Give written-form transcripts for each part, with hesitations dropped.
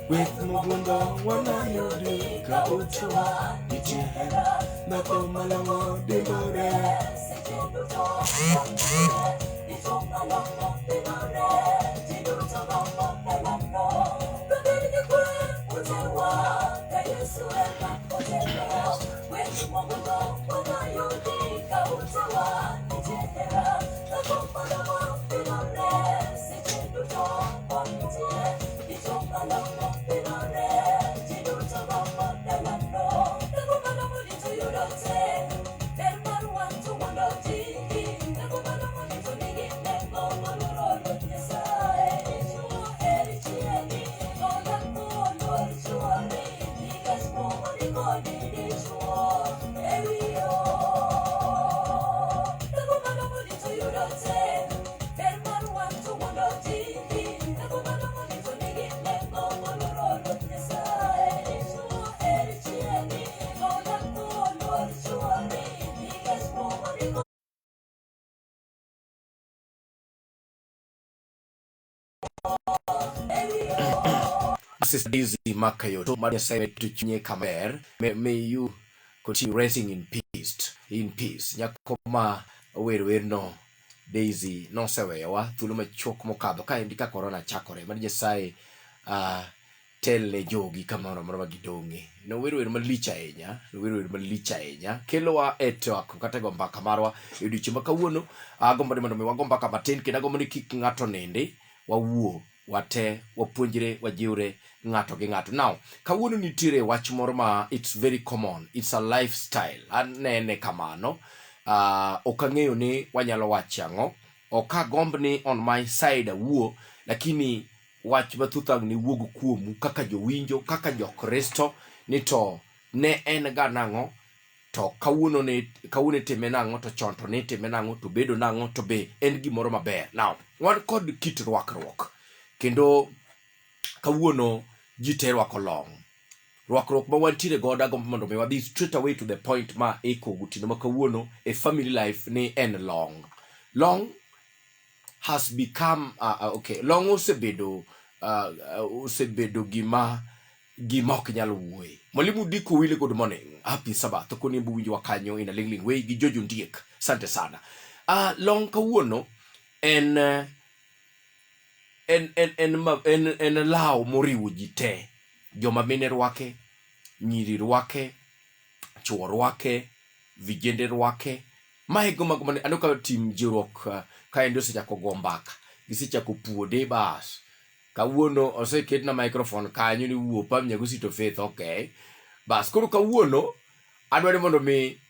With Mugundo, one I you do, Kautua, Dichuo, Dhako malango dimore. This is Daisy Makayo. So much say to Chinye Kamer. May you continue resting in peace. In peace. Nyakoma we no Daisy no sewe wa tuluma chok mokado ka indika corona chakore. Manje sai tele jogi kamano marwa gidonge. No we malicha enya. We malicha enya. Kelo wa eto akukata Mbaka marwa. Yudi chimaka wono. Agomba de mando me wagomba ka baten kina gomba ni kik ngato nende wa wuo. Wate wapunjire wajiure ngato gi ngato. Now kawuono nitire wach moro ma it's very common, it's a lifestyle. Anene kamano okang'eyo ni wanyalo wachango okagomb ni on my side wuo, lakini wach mathuthang ni wuogo kuomu kaka jowinjo, kaka jokristo ni to ne en ga nango, to kawuono time nango, to chon to ne time nango, to bedo nango, to be en gimoro maber. Now wan kod kit rwakruok kendo kawuono jite rwako long. Rwakruok ma wantire goda gombo mondo me wadhi straight away to the point ma eko gutino ma kawuono a family life ni en long. Long has become okay, long osebedo gima ok nyalo wuoye. Mwalimu Diko wile good morning. Happy Sabbath. Toko ni mbuwinji wa kanyo ina ling way gi Jojo Ndiek. Sante sana. Long kawuono en lao moriwo jite. Joma mine rwake, nyiri rwake, chuo rwake, vijende rwake. Mahego magomane anoka team Jiwruok kaendo sechako go Mbaka. Gisechako puode bas. Kawuono oseket na microphone kanyo ni wuo pam nyagusito faith, okay. Bas koro kawuono adware mondo mi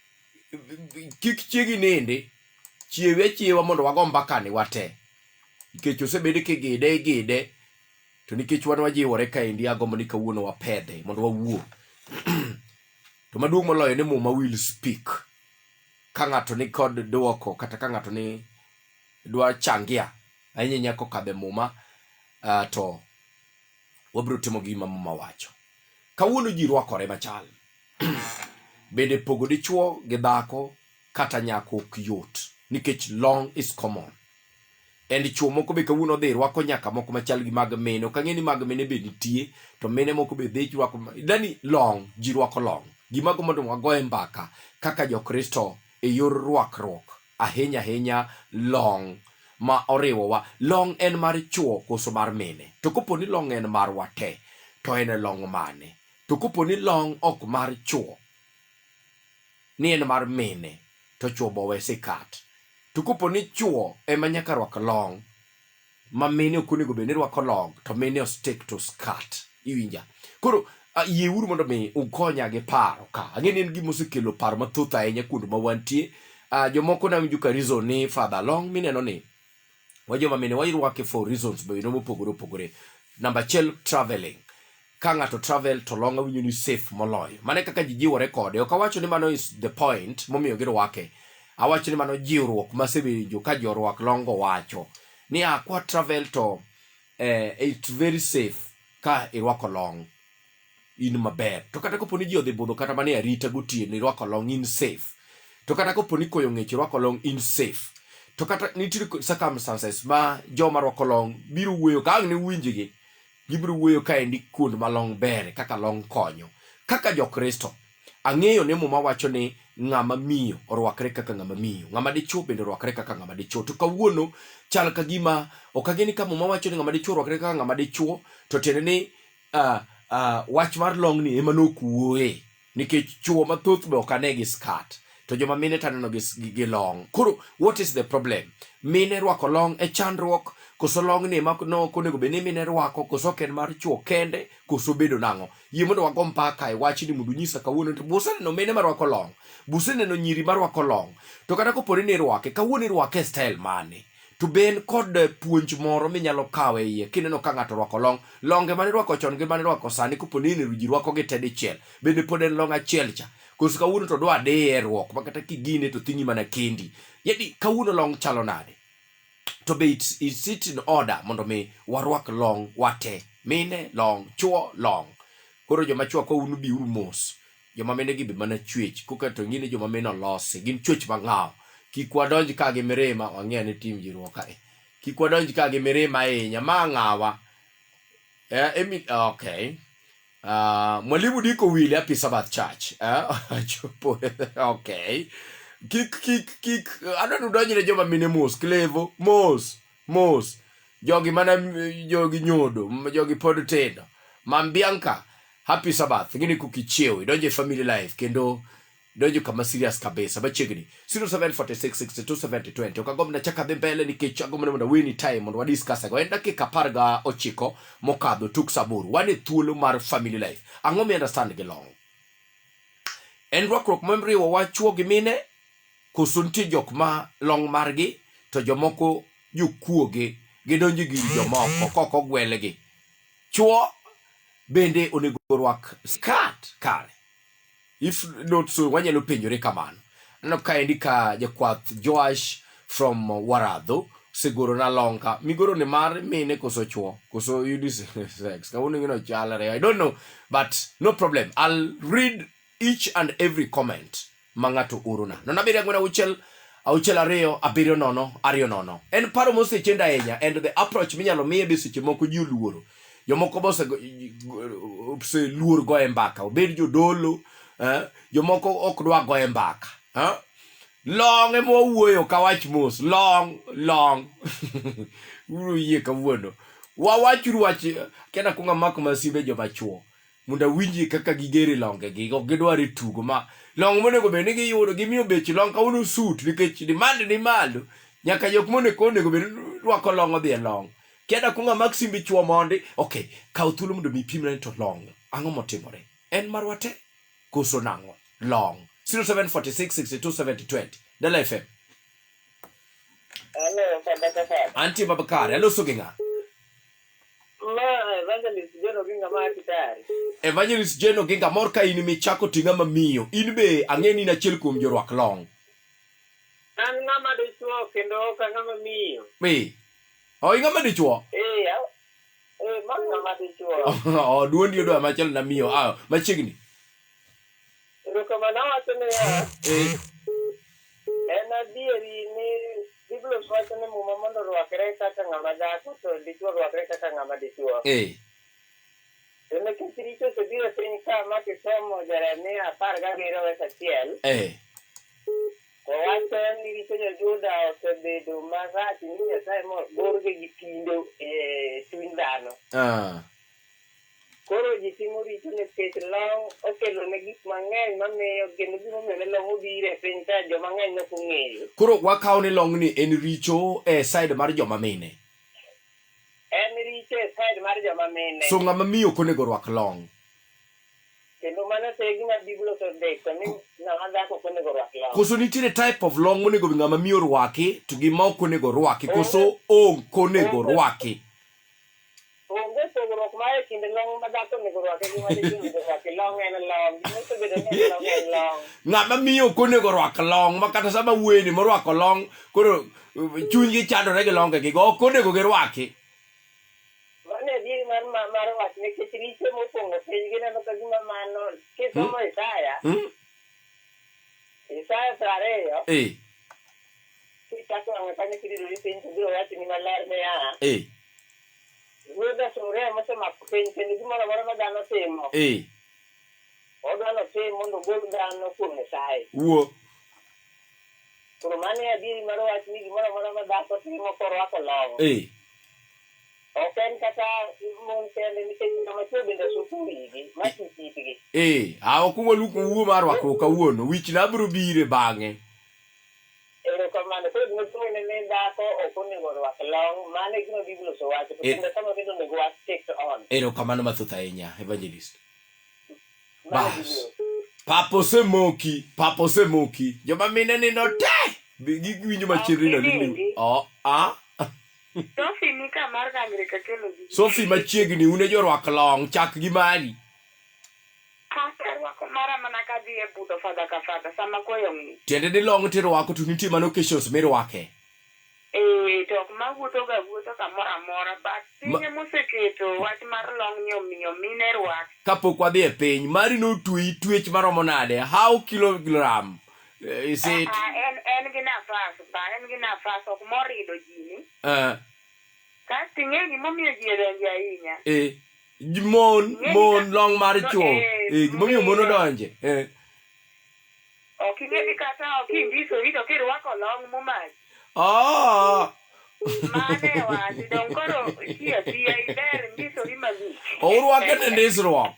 kik chiegi nende chiewa mondo wago Mbaka ni wate. Nikech osebede kigide to nikech wan wajiwore kaendi agombo ni kawuono wapedhe mondo wawuo. To maduong' moloyo ni muma will speak. Ka ng'ato ni kod duoko kata ka ng'ato ni dwa changia ahinya nyako kadhe muma, to wabiro timo gima muma wacho. Kawuono ji rwakore machal. Bende pogo dichuo gi dhako kata nyako ok yot nikech long is common. And chuo moko be kawuono dhi rwako nyaka moko machal gi mag mene. Ok ang'e ni mag mene be nitie, to mene moko be dhi rwako. Dani long, ji rwako long. Gima gomondo wagoe Mbaka kaka jokristo e yor rwakruok. Ahinya long ma oriwo wa. Long en mar chuo koso mar mene. To kopo ni long en mar wate, to en long mane. To kopo ni long ok mar chuo, ni en mar mene, to chuo bo wese kat. To kopo ni chuo ema nyaka rwak long, ma mene ok onego bed ni rwako long, to mene stick to skirt. Iwinja. Koro yieuru mondo mi ukonya gi paro ka. Ang'e ni en gima osekelo paro mathoth ahinya kuonde ma wantie. Jomoko na winjo ka reason ni father long mineno ni wajoma mene wairwake for reasons be no mopogore. Number 1, traveling. Ka ng'ato travel to long awinjo ni safe moloyo. Mane kaka jijiwore kode. Ok awacho ni mano is the point momiyo girwake. Awacho ni mano jiwruok masewinjo ka jorwak longo wacho ni kwa travel to it's very safe ka irwako long in maber. To kata kopo ni ji odhi budho kata mane arita gotieno irwako long in safe. To kata kopo ni koyo ng'ech irwako long in safe. To kata nitie circumstances ma joma rwako long biro wuoyo ka ang' ni winjigi gibiro wuoyo kaendi kuond malong bere kaka long konyo. Kaka jokristo, ang'eyo ne muma wacho ni ng'ama miyo orwakre kaka ng'ama miyo, ng'ama dichuo bende orwakre kaka ng'ama dichuo. To kawuono chal ka gima ok ageni ka muma wacho ni ng'ama dichuo orwakre kaka ng'ama dichuo, to tiende ni wach mar long ni ema nokuoe, nikech chuo mathoth be ok ane gi skat, to joma mine taneno gi long. Koro what is the problem? Mine rwako long e chandruok, koso long ni ema no konego be ni mine rwako, koso ken mar chuo kende, koso bedo nang'o? Yie mondo wago mpaka e wach ni mundu nyisa kawuono to buseneno mine marwako long, buseneno nyiri marwako long, to kata koponi ni rwake, kawuono irwake style mane? To ben kod puonj moro minyalo kawe iye kineno ka ng'ato rwako long, longe mane rwako chon gi mane rwako sani, koponi ni ji rwako gi tedi chiel, bende pod en long achiel cha, koso kawuono to dwa diye rwok makata kigine to thingi mana kendi. Yedi kawuono long chalo nade? To be it's it in order mondo mi warwak long wate, mine long, chuo long. Koro joma chuo ko unu bi uru mos, joma mine gi be mana chwech, kuka to ngine joma mine olosi, gin chwech mang'aw. Kik wadonj ka gi mirima, wang'eyo ni tim Jiwruok kae. Kik wadonj ka gi mirima ahinya, ma ng'awa. Okay. Mwalimu Diko Wili Happy Sabbath Church. Okay. Kik, adonu donjne joma mine mos, Klevo, mos. Jogi mana, jogi nyodo, jogi pod tendo. Mam Bianca, Happy Sabbath. Ngini kukichiew, donje family life, kendo donjo kama serious kabisa. Bachigni 0746627020. Ukagomna chaka mbele nikech agomna mondo wini time mondo wadiscuss go. En dakika 19 mokadho tuk saburu. Wane thuolo mar family life. Ang'o mi understand gi long? En rwakruok memriwo wachuo gi mine, koso nitie jok ma long margi to jomoko jokuoge gidonjo gi jomoko koko gwelegi. Chuo bende onego rwak skirt kare. If not so, wanyalo penjore kamano. Ano kaendi ka jakwath Joash from Waradho segoro na longa. Migoro ne mar mine koso chuo, koso unisex. Kawuono ngino chalare. I don't know, but no problem. I'll read each and every comment mangato uruna. No nabiri angwena auchel ariyo abiriyo nono ariyo nono. En paro mose chenda enya, and the approach minyalo miye bisiche moko ji luoro. Jomoko bose luor go e mbaka, obed jodolo, jomoko ok dwa go e mbaka. Long emo wuoyo kawach mos, long. Uru yie kawuono. Wawachuru wach kena kunga mako masibe joma chuo. Munda winji kaka gigere longe gi, ok gidware tugo ma long monego be nigi yudo gimiyo bech long kawuono suit nikech demand ni malo. Nyaka jok monego be rwako long odhi e long. Kena kunga maksimbi chuo mondi, okay, kaw thuolo mondo mi pimre to long. Ang'o motimore? En marwate koso nang'o? Long. 0746627020. Dala FM. Hello, Mbaka. Anti Mbaka, hello Suginga. Evangelist Jeno ginga ma kitari. Evangelist Jeno ginga morka ini michako tinga mamiyo. Inbe ang'eni na chiel kuom jorwak long. An ng'ama dichuo kendo ka ng'ama miyo. Ng'ama dichuo? Ng'ama dichuo. Duondi odo machal na miyo. Machigni. Rokamana wacho ne en adieri ni Biblia wacho ni muma mondo rwakre kaka ng'ama dhako to dichuo rwakre kaka ng'ama dichuo. Ene kiricho sebiro piny ka ma kisomo Jeremia 17:1. Wacho ni richo Juda osebedo marach ni Nyasaye morgi gi pindo chuny dhano. Koro ji timo richo nikech long okelo ne gik mang'eny mamiyo kendo gimomiyo ne long obiro e piny ka joma ng'eny nok ong'eyo. Koro wakaw ni long ni en richo e side mar joma mine. En richo e side mar joma mine. So ng'ama miyo konego rwak long. Kendo mana te gima Biblia osendiko ni ng'ama dhako konego rwak long. Koso nitiere type of long monego ng'ama miyo rwaki to gima ok onego rwaki, koso konego rwaki. Onge pogruok mar kind long ma dhako onego rwaki gi ma dichuo onego rwaki. Long en long. Gimosebedo ni long en long. Ng'ama miyo konego rwak long, ma kata sama wuoyeni morwako long, koro chunygi chandore gi longe gi, ok onego girwaki. Mane adieri mar wach nikech richo mopong'o piny gineno ka gima mano kisomo Isaya 2:2 kichako ang'e kanyo kidiro ni piny to biro wacho ni maler niya Ruda sore mo se mapen pen gimoro moro ma dhano timo. Odwano timo mondo gol dhano kuom Nyasaye. Koro mane adieri mar wach ni gimoro moro ma dhako timo korwako long. Ok en kata mon kende nikech ng'ama chuo bende suku wigi matitgi. Ok waluoko wuo mar rwakruok kawuono, wich na biro bire bang'e. Erokamano, koro gima tuone ne dhako ok onego rwak long, mane gima Biblia osewacho, to kendo sama bende onego was take on. Erokamano mathoth ahinya, Evangelist. Bas. Papo semoki. Joma mine nindo te. Giwinjo machiegni na Sophie ni kamar kangre ka kelo gi. Sophie machiegni une jo rwak long, chak gi mari. Rwako mara mana ka dhi e budho fadha ka fadha sama koyo ng'ich. Tiende ni long tirwako to nitie mano occasions mirwake. To ok mawuotho kamoro amora, but pinye moseketo wach mar long ni omiyo mine rwak. Kapok wadhi e piny, mari notweyi twech maromo nade? How kilogram? Is it? En gi nafas, ok morido jini. Ka ting'e gimomiyo ji odonje ahinya. Mon long mar chuo. Gimomiyo mon odonje. Ok ing'e kata ok indiso ito kirwako long momaki. Mane wach, dong koro tiya iber ndisori malich. Urwake ne ndisruok.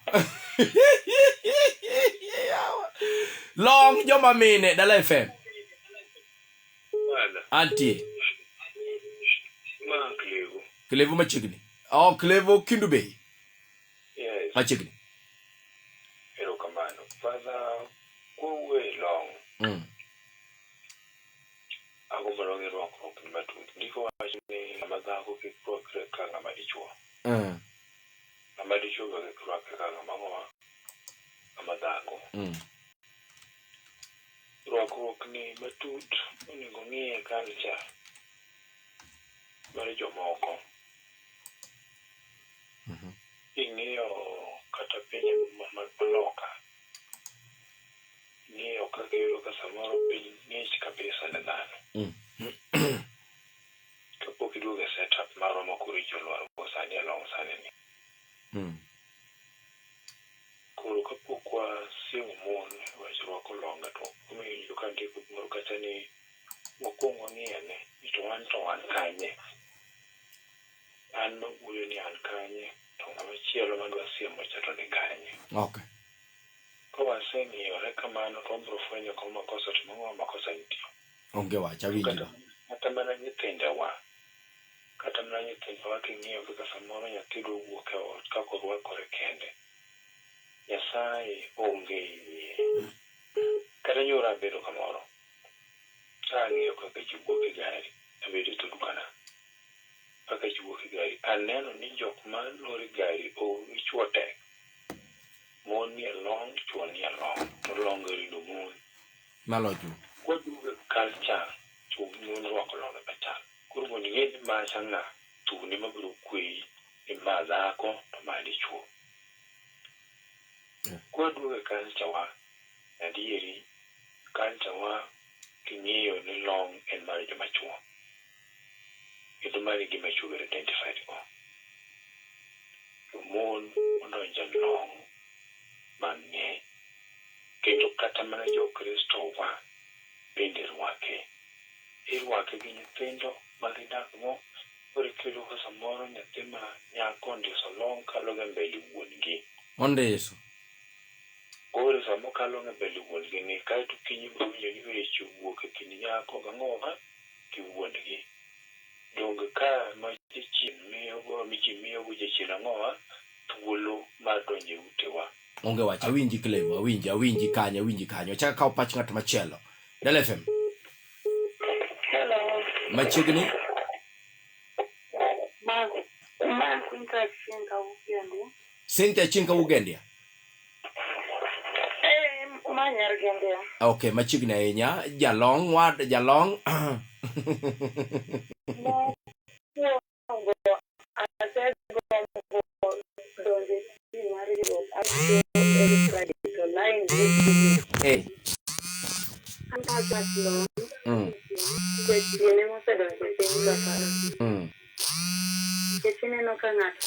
Long joma mine Dala FM. Antie. Klevo machiegni. Klevo Kindu Bay. Yes. Machiegni. Erokamano. Father, kowe long. Ako malongi rwakruok ni matut. Ndiko wach ni ng'ama dhako kik rwakre ka ng'ama dichuo. Ng'ama dichuo ga kik rwakre ka ng'ama dhako. Rwakruok ni matut onego ng'iye culture mar jomoko. Ing'iyo kata pinye maloka. Ng'iyo kaka iyudo ka samoro piny ng'ich kabisa ne dhano. Kapok iduogo e setup marwa koro ijolwar sani along sani ni. Koro kapok wasiemo mon wach rwako longa to omiyo ka ndiko moro kata ni mokwongo ng'iyane ni to an kanye. An mawuoyo ni an kanye to ng'ama chielo madwa siemo cha to ni kanye. Okay. Kawaseng'iyore kamano to wabiro fwenyo kama makosa to mang'o makosa nitie. Onge wach awinjo. Kata mana nyithindewa king'iyo kaka samoro nyathi dwa wuok e ot kaka orwakore kende. Nyasaye onge yie. Kata nyoro abedo kamoro. Ang'iyo kaka ji wuok e gari. Abedo to dukana. Kaka ji wuok e gari. Aneno ni jok ma lori gari ichuo tek. Mon ni long, chuo ni long. Long rido mon. Maloju. Waduga culture to mon rwako long e pachal. Koro mondo ing'e ni macha ng'a tuni mabiro kweyi ni ma dhako to ma dichuo. Kwaduogo culture wa adieri culture wa king'iyo ni long en mar joma chuo. Kendo mari gima chuo identified go. Mon odonjo long mang'eny. Kendo kata mana jo Kristo wa bende rwake. Irwake gi nyithindo magidak go. Koro kelo ka samoro nyathi ma nyako ndiso long kalo ga mbele wuongi. Ondiso. Koro samo kalo ga mbele wuongi ni kaeto kinyi biro winjo ni weche wuok e kind nyako ga ng'owa gi wuongi. Donge ka machien miyo go jachien ang'owa thuolo mar donjo e utewa. Onge wach awinji Klevo, awinji kanyo. Chaka kawo pach ng'at machielo. Dala FM. Hello. Machiegni. Cynthia Chinka Ugendia. Manyar Gendia. Okay, machiegni ahinya. Jalong. Hey. nikech ineno ka ng'ato